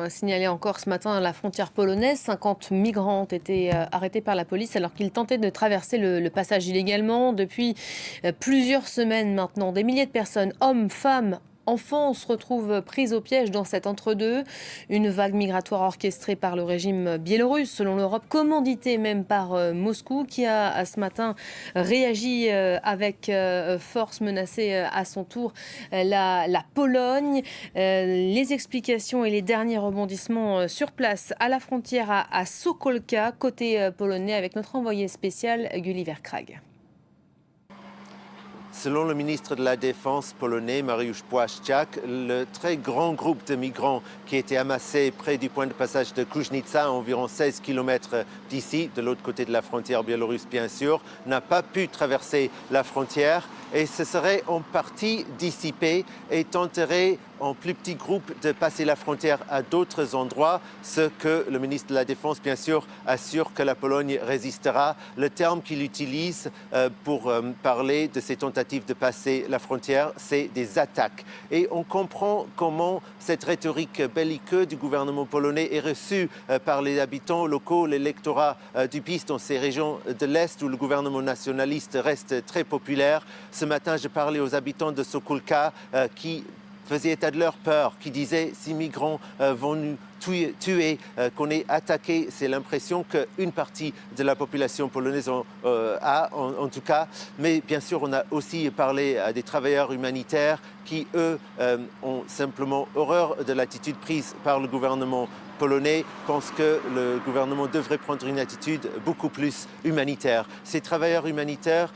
signalé encore ce matin à la frontière polonaise. 50 migrants ont été arrêtés par la police alors qu'ils tentaient de traverser le passage illégalement. Depuis plusieurs semaines maintenant, des milliers de personnes, hommes, femmes, enfants, se retrouvent pris au piège dans cet entre-deux. Une vague migratoire orchestrée par le régime biélorusse, selon l'Europe, commanditée même par Moscou, qui a ce matin réagi avec force, menacée à son tour la Pologne. Les explications et les derniers rebondissements sur place à la frontière à Sokolka, côté polonais, avec notre envoyé spécial Gulliver Krag. Selon le ministre de la Défense polonais, Mariusz Błaszczak, le très grand groupe de migrants qui était amassé près du point de passage de Kuźnica, à environ 16 km d'ici, de l'autre côté de la frontière biélorusse bien sûr, n'a pas pu traverser la frontière et se serait en partie dissipé et tenterait en plus petits groupes de passer la frontière à d'autres endroits, ce que le ministre de la Défense, bien sûr, assure que la Pologne résistera. Le terme qu'il utilise pour parler de ces tentatives de passer la frontière, c'est des attaques. Et on comprend comment cette rhétorique belliqueuse du gouvernement polonais est reçue par les habitants locaux, l'électorat du PiS dans ces régions de l'Est où le gouvernement nationaliste reste très populaire. Ce matin, je parlais aux habitants de Sokolka qui faisaient état de leur peur, qui disaient « ces migrants vont nous tuer, qu'on est attaqué ». C'est l'impression qu'une partie de la population polonaise a, en tout cas. Mais bien sûr, on a aussi parlé à des travailleurs humanitaires qui, eux, ont simplement horreur de l'attitude prise par le gouvernement polonais, pensent que le gouvernement devrait prendre une attitude beaucoup plus humanitaire. Ces travailleurs humanitaires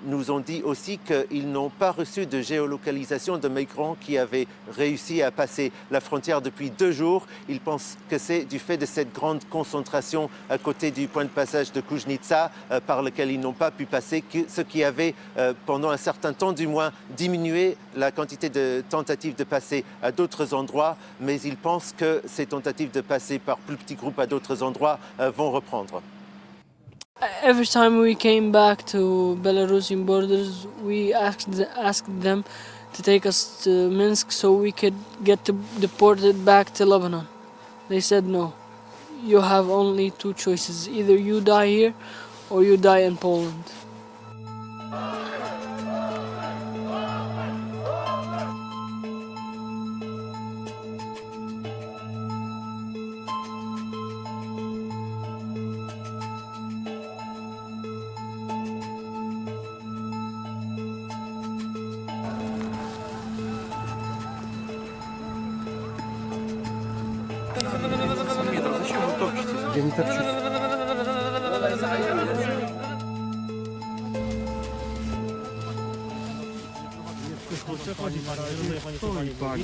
nous ont dit aussi qu'ils n'ont pas reçu de géolocalisation de migrants qui avaient réussi à passer la frontière depuis 2 jours. Ils pensent que c'est du fait de cette grande concentration à côté du point de passage de Kuźnica par lequel ils n'ont pas pu passer, ce qui avait pendant un certain temps du moins diminué la quantité de tentatives de passer à d'autres endroits, mais ils pensent que ces tentatives de passer par plus petits groupes à d'autres endroits vont reprendre. Every time we came back to Belarusian borders, we asked them to take us to Minsk so we could get deported back to Lebanon. They said no. You have only 2 choices. Either you die here or you die in Poland.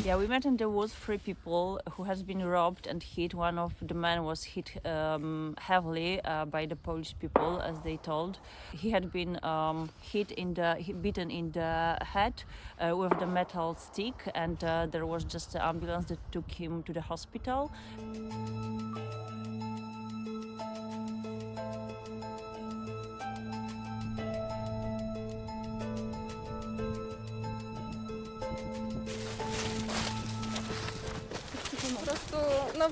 Yeah, we met and there was 3 people who has been robbed and hit. One of the men was hit heavily by the Polish people, as they told. He had been beaten in the head with the metal stick, and there was just an ambulance that took him to the hospital. Po prostu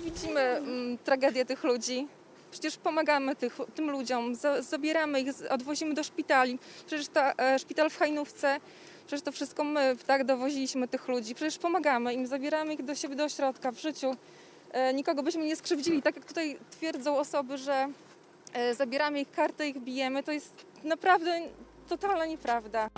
widzimy tragedię tych ludzi. Przecież pomagamy tym ludziom, zabieramy ich, odwozimy do szpitali. Przecież szpital w Hajnówce, przecież to wszystko my dowoziliśmy tych ludzi. Przecież pomagamy im, zabieramy ich do siebie do ośrodka w życiu. Nikogo byśmy nie skrzywdzili, tak jak tutaj twierdzą osoby, że zabieramy ich kartę, ich bijemy. To jest naprawdę totalna nieprawda.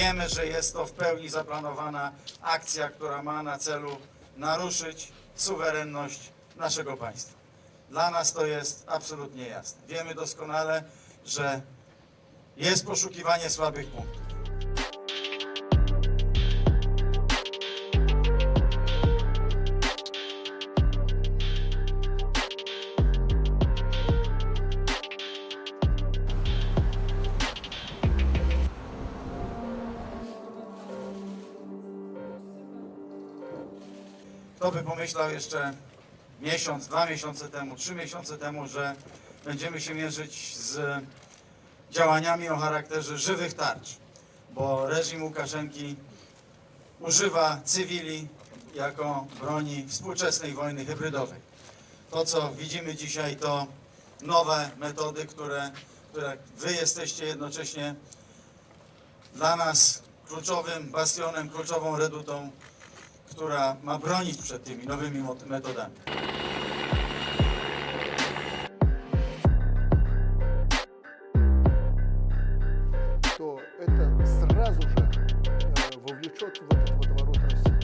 Wiemy, że jest to w pełni zaplanowana akcja, która ma na celu naruszyć suwerenność naszego państwa. Dla nas to jest absolutnie jasne. Wiemy doskonale, że jest poszukiwanie słabych punktów. Kto by pomyślał jeszcze miesiąc, 2 miesiące temu, 3 miesiące temu, że będziemy się mierzyć z działaniami o charakterze żywych tarcz, bo reżim Łukaszenki używa cywili jako broni współczesnej wojny hybrydowej. To, co widzimy dzisiaj, to nowe metody, które wy jesteście jednocześnie dla nas kluczowym bastionem, kluczową redutą, która ma bronić przed tymi nowymi metodami. То это сразу же вовлечет в этот водоворот России.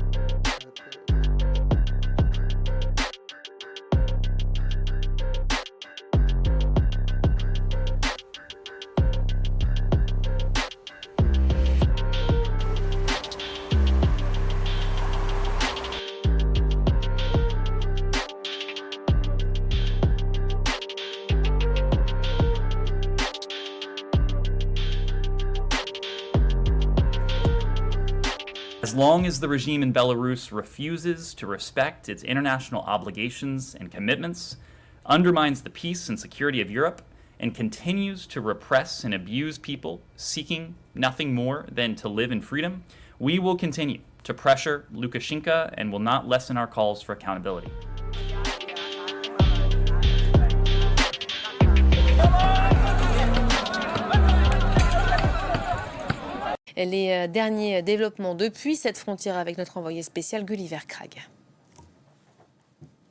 As long as the regime in Belarus refuses to respect its international obligations and commitments, undermines the peace and security of Europe, and continues to repress and abuse people seeking nothing more than to live in freedom, we will continue to pressure Lukashenko and will not lessen our calls for accountability. Les derniers développements depuis cette frontière avec notre envoyé spécial Gulliver Krag.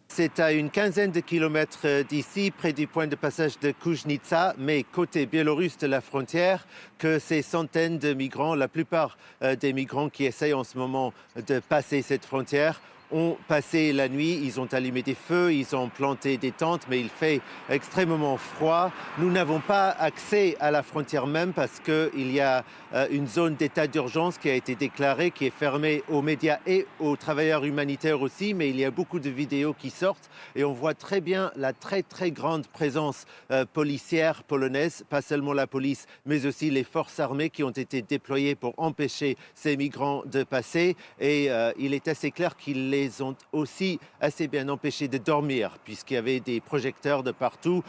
C'est à une quinzaine de kilomètres d'ici, près du point de passage de Kuznitsa, mais côté biélorusse de la frontière, que ces centaines de migrants, la plupart des migrants qui essayent en ce moment de passer cette frontière, ont passé la nuit, ils ont allumé des feux, ils ont planté des tentes, mais il fait extrêmement froid. Nous n'avons pas accès à la frontière même parce qu'il y a une zone d'état d'urgence qui a été déclarée, qui est fermée aux médias et aux travailleurs humanitaires aussi, mais il y a beaucoup de vidéos qui sortent et on voit très bien la très grande présence policière polonaise, pas seulement la police, mais aussi les forces armées qui ont été déployées pour empêcher ces migrants de passer. Et il est assez clair qu'ils les ont aussi assez bien empêchés de dormir, puisqu'il y avait des projecteurs de partout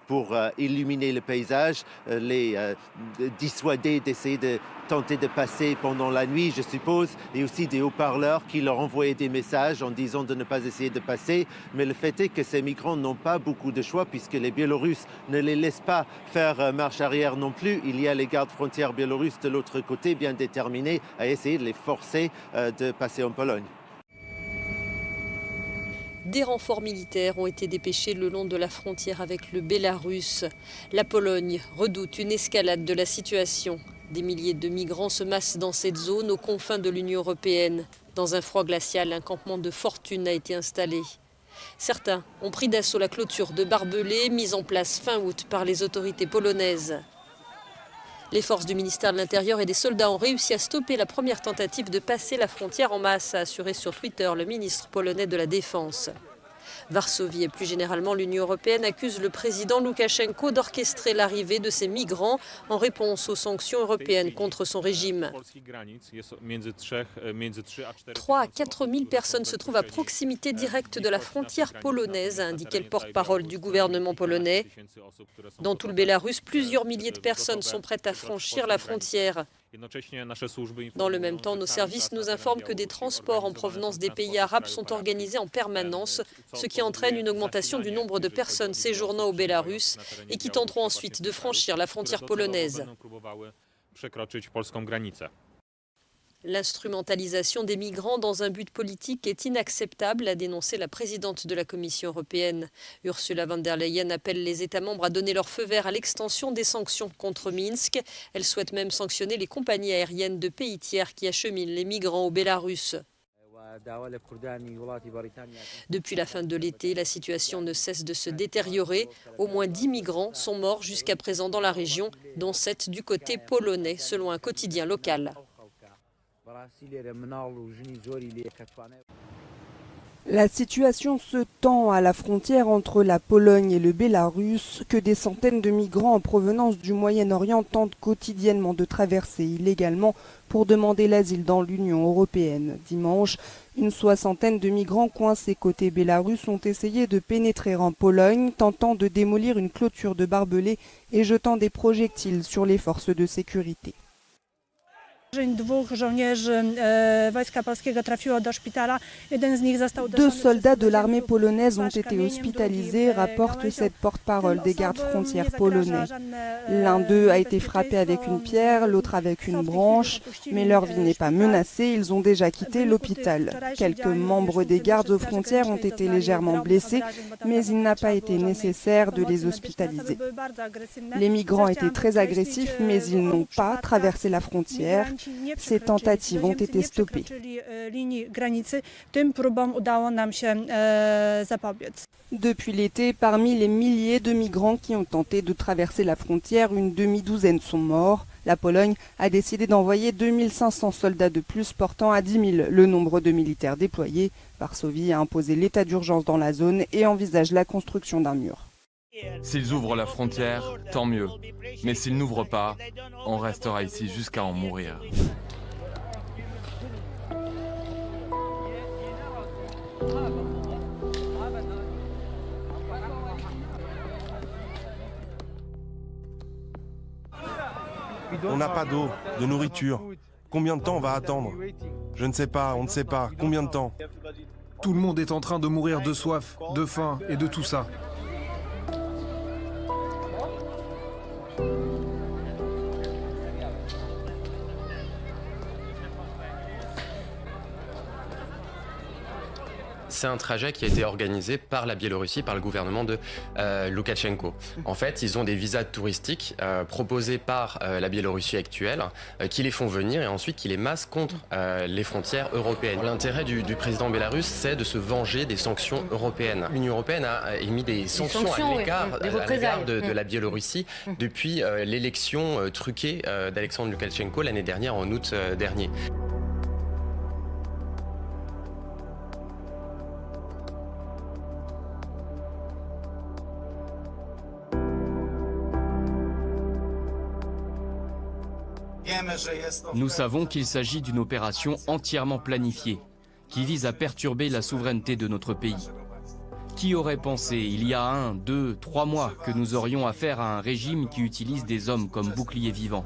pour illuminer le paysage, les dissuader d'essayer de tenter de passer pendant la nuit, je suppose, et aussi des haut-parleurs qui leur envoyaient des messages en disant de ne pas essayer de passer. Mais le fait est que ces migrants n'ont pas beaucoup de choix puisque les Biélorusses ne les laissent pas faire marche arrière non plus. Il y a les gardes frontières biélorusses de l'autre côté bien déterminés à essayer de les forcer de passer en Pologne. Des renforts militaires ont été dépêchés le long de la frontière avec le Bélarus. La Pologne redoute une escalade de la situation. Des milliers de migrants se massent dans cette zone aux confins de l'Union européenne. Dans un froid glacial, un campement de fortune a été installé. Certains ont pris d'assaut la clôture de barbelés mise en place fin août par les autorités polonaises. Les forces du ministère de l'Intérieur et des soldats ont réussi à stopper la première tentative de passer la frontière en masse, a assuré sur Twitter le ministre polonais de la Défense. Varsovie et plus généralement l'Union européenne accusent le président Loukachenko d'orchestrer l'arrivée de ces migrants en réponse aux sanctions européennes contre son régime. 3 à 4 000 personnes se trouvent à proximité directe de la frontière polonaise, a indiqué le porte-parole du gouvernement polonais. Dans tout le Bélarus, plusieurs milliers de personnes sont prêtes à franchir la frontière. Dans le même temps, nos services nous informent que des transports en provenance des pays arabes sont organisés en permanence, ce qui entraîne une augmentation du nombre de personnes séjournant au Bélarus et qui tenteront ensuite de franchir la frontière polonaise. L'instrumentalisation des migrants dans un but politique est inacceptable, a dénoncé la présidente de la Commission européenne. Ursula von der Leyen appelle les États membres à donner leur feu vert à l'extension des sanctions contre Minsk. Elle souhaite même sanctionner les compagnies aériennes de pays tiers qui acheminent les migrants au Bélarus. Depuis la fin de l'été, la situation ne cesse de se détériorer. Au moins 10 migrants sont morts jusqu'à présent dans la région, dont 7 du côté polonais, selon un quotidien local. La situation se tend à la frontière entre la Pologne et le Bélarus, que des centaines de migrants en provenance du Moyen-Orient tentent quotidiennement de traverser illégalement pour demander l'asile dans l'Union européenne. Dimanche, une soixantaine de migrants coincés côté Bélarus ont essayé de pénétrer en Pologne, tentant de démolir une clôture de barbelés et jetant des projectiles sur les forces de sécurité. Deux soldats de l'armée polonaise ont été hospitalisés, rapporte cette porte-parole des gardes frontières polonais. L'un d'eux a été frappé avec une pierre, l'autre avec une branche, mais leur vie n'est pas menacée, ils ont déjà quitté l'hôpital. Quelques membres des gardes aux frontières ont été légèrement blessés, mais il n'a pas été nécessaire de les hospitaliser. Les migrants étaient très agressifs, mais ils n'ont pas traversé la frontière. Ces tentatives ont été stoppées. Depuis l'été, parmi les milliers de migrants qui ont tenté de traverser la frontière, une demi-douzaine sont morts. La Pologne a décidé d'envoyer 2500 soldats de plus, portant à 10 000 le nombre de militaires déployés. Varsovie a imposé l'état d'urgence dans la zone et envisage la construction d'un mur. S'ils ouvrent la frontière, tant mieux. Mais s'ils n'ouvrent pas, on restera ici jusqu'à en mourir. On n'a pas d'eau, de nourriture. Combien de temps on va attendre? Je ne sais pas, on ne sait pas. Combien de temps? Tout le monde est en train de mourir de soif, de faim et de tout ça. C'est un trajet qui a été organisé par la Biélorussie, par le gouvernement de Loukachenko. En fait, ils ont des visas touristiques proposés par la Biélorussie actuelle qui les font venir et ensuite qui les massent contre les frontières européennes. L'intérêt du président bélarusse, c'est de se venger des sanctions européennes. L'Union européenne a émis des sanctions à l'égard de la Biélorussie depuis l'élection truquée d'Alexandre Loukachenko l'année dernière, en août dernier. Nous savons qu'il s'agit d'une opération entièrement planifiée, qui vise à perturber la souveraineté de notre pays. Qui aurait pensé, il y a 1, 2, 3 mois, que nous aurions affaire à un régime qui utilise des hommes comme boucliers vivants ?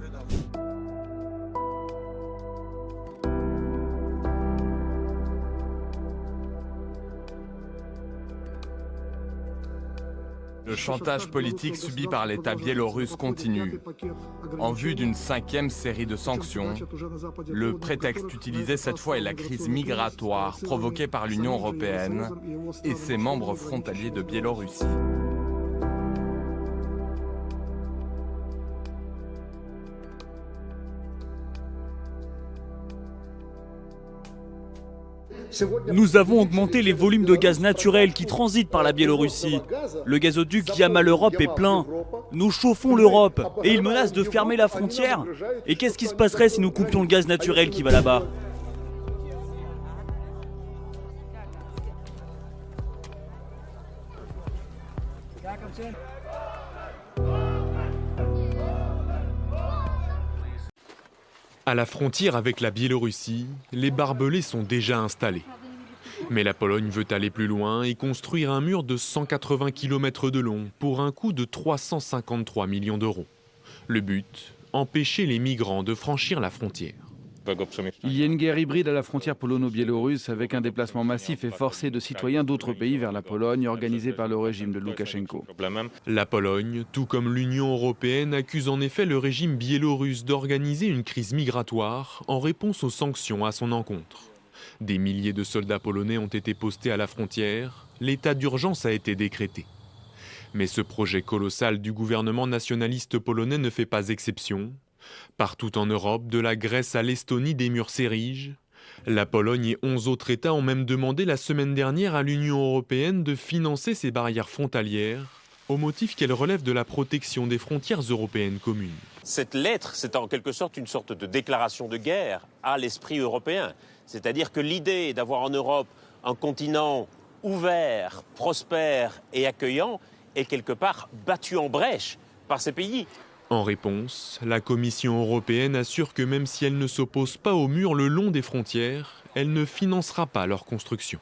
Le chantage politique subi par l'État biélorusse continue. En vue d'une 5e série de sanctions, le prétexte utilisé cette fois est la crise migratoire provoquée par l'Union européenne et ses membres frontaliers de Biélorussie. Nous avons augmenté les volumes de gaz naturel qui transitent par la Biélorussie. Le gazoduc Yamal-Europe est plein. Nous chauffons l'Europe et ils menacent de fermer la frontière. Et qu'est-ce qui se passerait si nous coupions le gaz naturel qui va là-bas ? À la frontière avec la Biélorussie, les barbelés sont déjà installés. Mais la Pologne veut aller plus loin et construire un mur de 180 km de long pour un coût de 353 millions d'euros. Le but, empêcher les migrants de franchir la frontière. Il y a une guerre hybride à la frontière polono-biélorusse avec un déplacement massif et forcé de citoyens d'autres pays vers la Pologne organisé par le régime de Loukachenko. La Pologne, tout comme l'Union européenne, accuse en effet le régime biélorusse d'organiser une crise migratoire en réponse aux sanctions à son encontre. Des milliers de soldats polonais ont été postés à la frontière, l'état d'urgence a été décrété. Mais ce projet colossal du gouvernement nationaliste polonais ne fait pas exception. Partout en Europe, de la Grèce à l'Estonie, des murs s'érigent. La Pologne et 11 autres États ont même demandé la semaine dernière à l'Union européenne de financer ces barrières frontalières, au motif qu'elles relèvent de la protection des frontières européennes communes. Cette lettre, c'est en quelque sorte une sorte de déclaration de guerre à l'esprit européen. C'est-à-dire que l'idée d'avoir en Europe un continent ouvert, prospère et accueillant est quelque part battue en brèche par ces pays. En réponse, la Commission européenne assure que même si elle ne s'oppose pas aux murs le long des frontières, elle ne financera pas leur construction.